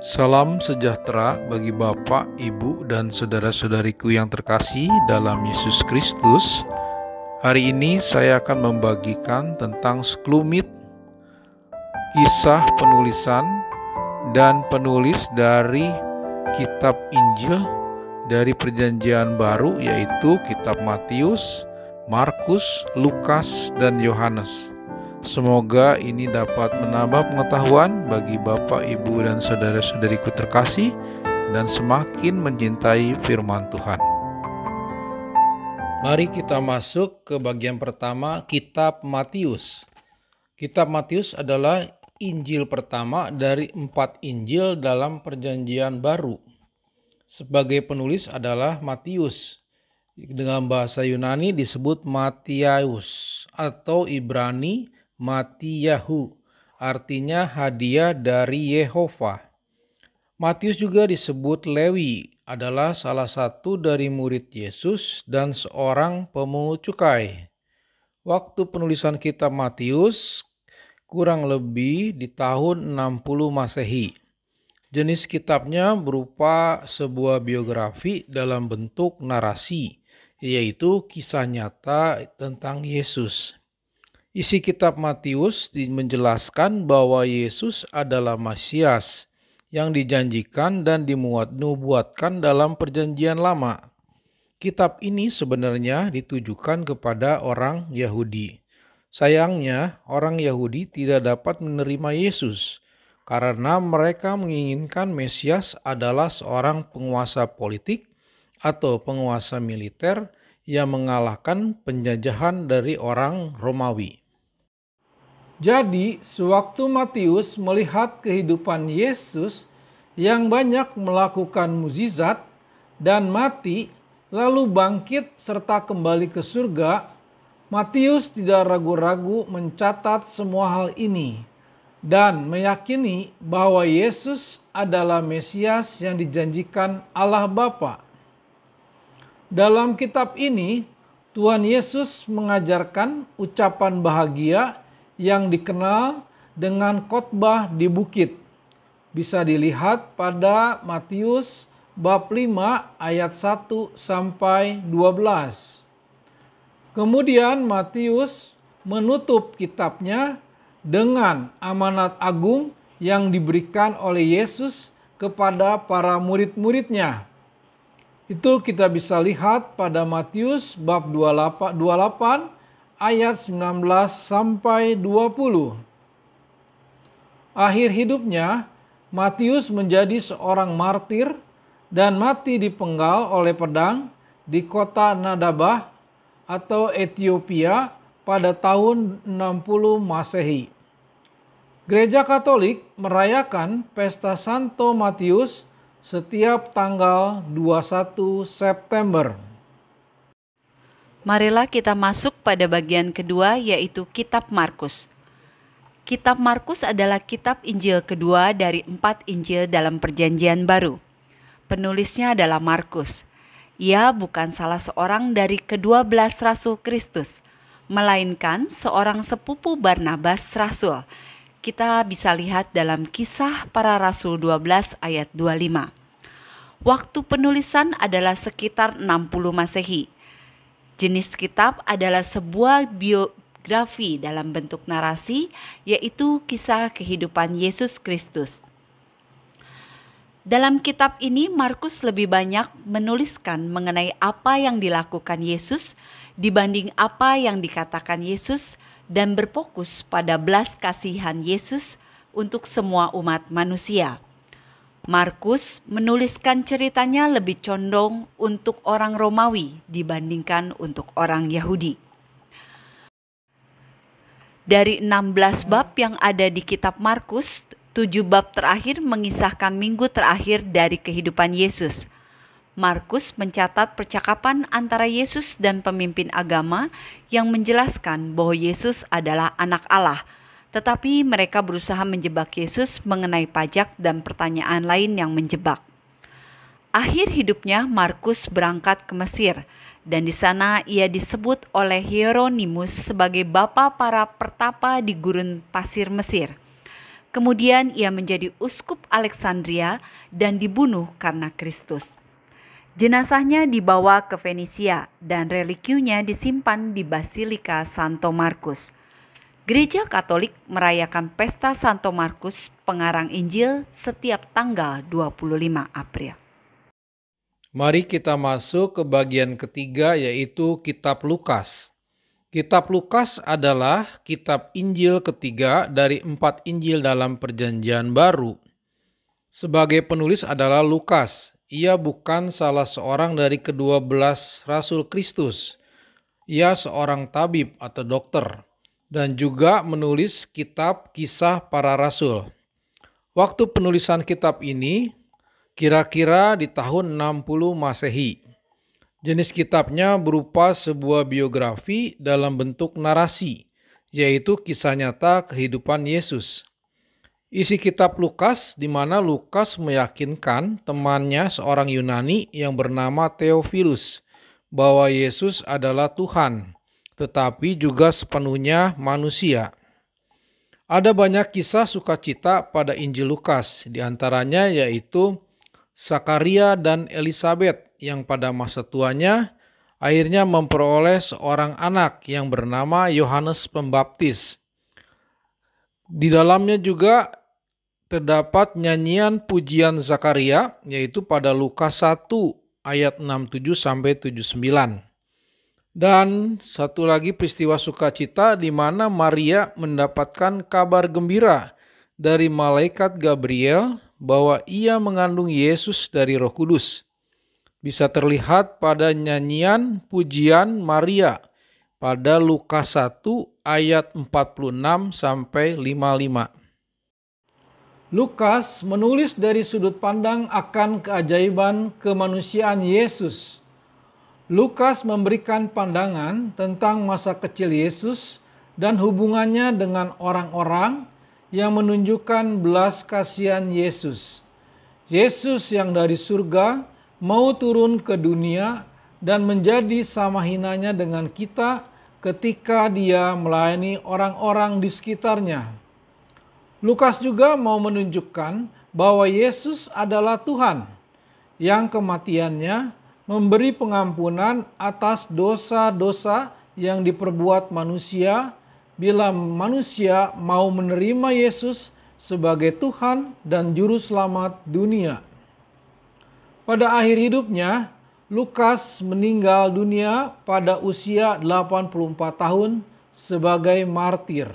Salam sejahtera bagi Bapak, Ibu, dan saudara-saudariku yang terkasih dalam Yesus Kristus. Hari ini saya akan membagikan tentang sekelumit kisah penulisan dan penulis dari kitab Injil dari Perjanjian Baru, yaitu kitab Matius, Markus, Lukas, dan Yohanes. Semoga ini dapat menambah pengetahuan bagi Bapak, Ibu, dan saudara-saudariku terkasih dan semakin mencintai firman Tuhan. Mari kita masuk ke bagian pertama, kitab Matius. Kitab Matius adalah Injil pertama dari 4 Injil dalam Perjanjian Baru. Sebagai penulis adalah Matius. Dengan bahasa Yunani disebut Matiaus atau Ibrani Matiyahu, artinya hadiah dari Yehova. Matius juga disebut Lewi, adalah salah satu dari murid Yesus dan seorang pemungut cukai. Waktu penulisan kitab Matius kurang lebih di tahun 60 Masehi. Jenis kitabnya berupa sebuah biografi dalam bentuk narasi, yaitu kisah nyata tentang Yesus. Isi kitab Matius menjelaskan bahwa Yesus adalah Mesias yang dijanjikan dan dinubuatkan dalam Perjanjian Lama. Kitab ini sebenarnya ditujukan kepada orang Yahudi. Sayangnya, orang Yahudi tidak dapat menerima Yesus karena mereka menginginkan Mesias adalah seorang penguasa politik atau penguasa militer yang mengalahkan penjajahan dari orang Romawi. Jadi, sewaktu Matius melihat kehidupan Yesus yang banyak melakukan mukjizat dan mati, lalu bangkit serta kembali ke surga, Matius tidak ragu-ragu mencatat semua hal ini dan meyakini bahwa Yesus adalah Mesias yang dijanjikan Allah Bapa. Dalam kitab ini, Tuhan Yesus mengajarkan ucapan bahagia yang dikenal dengan khotbah di bukit. Bisa dilihat pada Matius bab 5 ayat 1 sampai 12. Kemudian Matius menutup kitabnya dengan amanat agung yang diberikan oleh Yesus kepada para murid-muridnya. Itu kita bisa lihat pada Matius bab 28 ayat 19 sampai 20. Akhir hidupnya, Matius menjadi seorang martir dan mati dipenggal oleh pedang di kota Nadabah atau Ethiopia pada tahun 60 Masehi. Gereja Katolik merayakan pesta Santo Matius setiap tanggal 21 September. Marilah kita masuk pada bagian kedua, yaitu kitab Markus. Kitab Markus adalah kitab Injil kedua dari 4 Injil dalam Perjanjian Baru. Penulisnya adalah Markus. Ia bukan salah seorang dari ke-12 Rasul Kristus, melainkan seorang sepupu Barnabas Rasul. Kita bisa lihat dalam Kisah Para Rasul 12 ayat 25. Waktu penulisan adalah sekitar 60 Masehi. Jenis kitab adalah sebuah biografi dalam bentuk narasi, yaitu kisah kehidupan Yesus Kristus. Dalam kitab ini, Markus lebih banyak menuliskan mengenai apa yang dilakukan Yesus dibanding apa yang dikatakan Yesus dan berfokus pada belas kasihan Yesus untuk semua umat manusia. Markus menuliskan ceritanya lebih condong untuk orang Romawi dibandingkan untuk orang Yahudi. Dari 16 bab yang ada di kitab Markus, 7 bab terakhir mengisahkan minggu terakhir dari kehidupan Yesus. Markus mencatat percakapan antara Yesus dan pemimpin agama yang menjelaskan bahwa Yesus adalah anak Allah. Tetapi mereka berusaha menjebak Yesus mengenai pajak dan pertanyaan lain yang menjebak. Akhir hidupnya Markus berangkat ke Mesir dan di sana ia disebut oleh Hieronymus sebagai bapa para pertapa di gurun pasir Mesir. Kemudian ia menjadi uskup Alexandria dan dibunuh karena Kristus. Jenazahnya dibawa ke Fenisia dan reliquinya disimpan di Basilika Santo Markus. Gereja Katolik merayakan pesta Santo Markus, pengarang Injil, setiap tanggal 25 April. Mari kita masuk ke bagian ketiga, yaitu Kitab Lukas. Kitab Lukas adalah kitab Injil ketiga dari 4 Injil dalam Perjanjian Baru. Sebagai penulis adalah Lukas. Ia bukan salah seorang dari ke-12 Rasul Kristus. Ia seorang tabib atau dokter dan juga menulis kitab Kisah Para Rasul. Waktu penulisan kitab ini kira-kira di tahun 60 Masehi. Jenis kitabnya berupa sebuah biografi dalam bentuk narasi, yaitu kisah nyata kehidupan Yesus. Isi kitab Lukas di mana Lukas meyakinkan temannya seorang Yunani yang bernama Theophilus bahwa Yesus adalah Tuhan, tetapi juga sepenuhnya manusia. Ada banyak kisah sukacita pada Injil Lukas, diantaranya yaitu Zakaria dan Elisabet yang pada masa tuanya akhirnya memperoleh seorang anak yang bernama Yohanes Pembaptis. Di dalamnya juga terdapat nyanyian pujian Zakaria, yaitu pada Lukas 1 ayat 67 sampai 79. Dan satu lagi peristiwa sukacita di mana Maria mendapatkan kabar gembira dari malaikat Gabriel bahwa ia mengandung Yesus dari Roh Kudus. Bisa terlihat pada nyanyian pujian Maria pada Lukas 1 ayat 46 sampai 55. Lukas menulis dari sudut pandang akan keajaiban kemanusiaan Yesus. Lukas memberikan pandangan tentang masa kecil Yesus dan hubungannya dengan orang-orang yang menunjukkan belas kasihan Yesus. Yesus yang dari surga mau turun ke dunia dan menjadi sama hinanya dengan kita ketika dia melayani orang-orang di sekitarnya. Lukas juga mau menunjukkan bahwa Yesus adalah Tuhan yang kematiannya memberi pengampunan atas dosa-dosa yang diperbuat manusia bila manusia mau menerima Yesus sebagai Tuhan dan Juru Selamat dunia. Pada akhir hidupnya, Lukas meninggal dunia pada usia 84 tahun sebagai martir.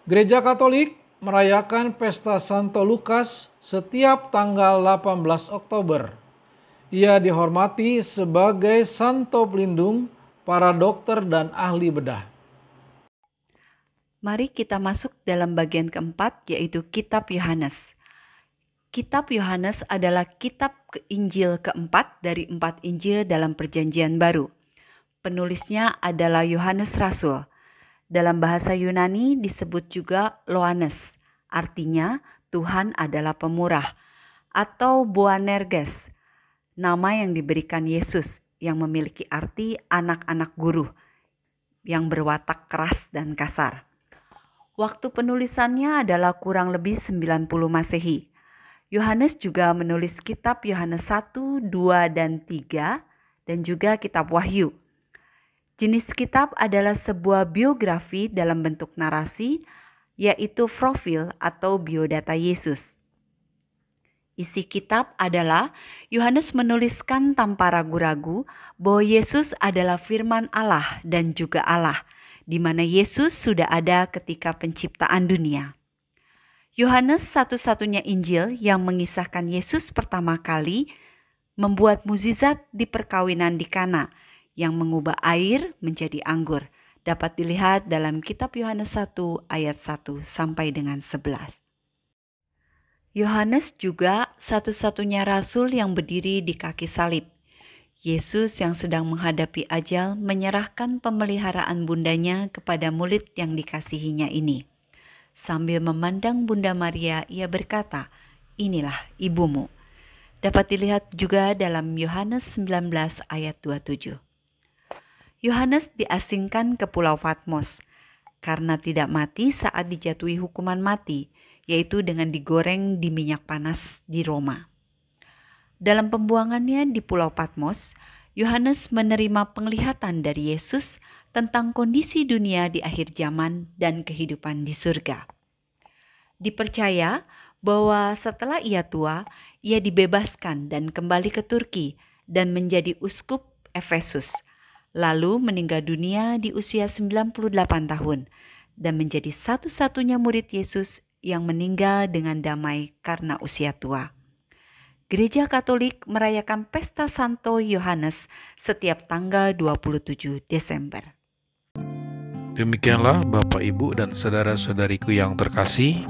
Gereja Katolik merayakan pesta Santo Lukas setiap tanggal 18 Oktober. Ia dihormati sebagai santo pelindung para dokter dan ahli bedah. Mari kita masuk dalam bagian keempat, yaitu Kitab Yohanes. Kitab Yohanes adalah kitab Injil keempat dari 4 Injil dalam Perjanjian Baru. Penulisnya adalah Yohanes Rasul. Dalam bahasa Yunani disebut juga Loanes, artinya Tuhan adalah pemurah, atau Boanerges, nama yang diberikan Yesus yang memiliki arti anak-anak guru yang berwatak keras dan kasar. Waktu penulisannya adalah kurang lebih 90 Masehi. Yohanes juga menulis kitab Yohanes 1, 2, dan 3 dan juga kitab Wahyu. Jenis kitab adalah sebuah biografi dalam bentuk narasi, yaitu profil atau biodata Yesus. Isi kitab adalah Yohanes menuliskan tanpa ragu-ragu bahwa Yesus adalah firman Allah dan juga Allah, di mana Yesus sudah ada ketika penciptaan dunia. Yohanes satu-satunya Injil yang mengisahkan Yesus pertama kali membuat mukjizat di perkawinan di Kana yang mengubah air menjadi anggur. Dapat dilihat dalam kitab Yohanes 1 ayat 1 sampai dengan 11. Yohanes juga satu-satunya rasul yang berdiri di kaki salib. Yesus yang sedang menghadapi ajal menyerahkan pemeliharaan bundanya kepada murid yang dikasihinya ini. Sambil memandang Bunda Maria, ia berkata, "Inilah ibumu." Dapat dilihat juga dalam Yohanes 19 ayat 27. Yohanes diasingkan ke Pulau Patmos karena tidak mati saat dijatuhi hukuman mati. yaitu dengan digoreng di minyak panas di Roma. Dalam pembuangannya di Pulau Patmos, Yohanes menerima penglihatan dari Yesus tentang kondisi dunia di akhir zaman dan kehidupan di surga. Dipercaya bahwa setelah ia tua, ia dibebaskan dan kembali ke Turki dan menjadi uskup Efesus, lalu meninggal dunia di usia 98 tahun dan menjadi satu-satunya murid Yesus yang meninggal dengan damai karena usia tua. Gereja Katolik merayakan Pesta Santo Yohanes setiap tanggal 27 Desember. Demikianlah Bapak, Ibu, dan saudara-saudariku yang terkasih,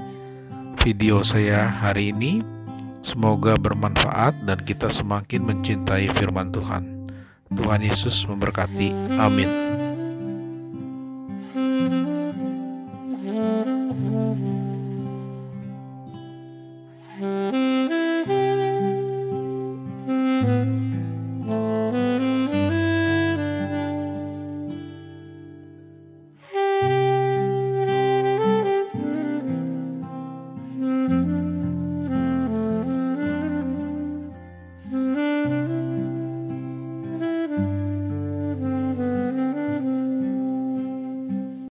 video saya hari ini. Semoga bermanfaat dan kita semakin mencintai firman Tuhan. Tuhan Yesus memberkati. Amin.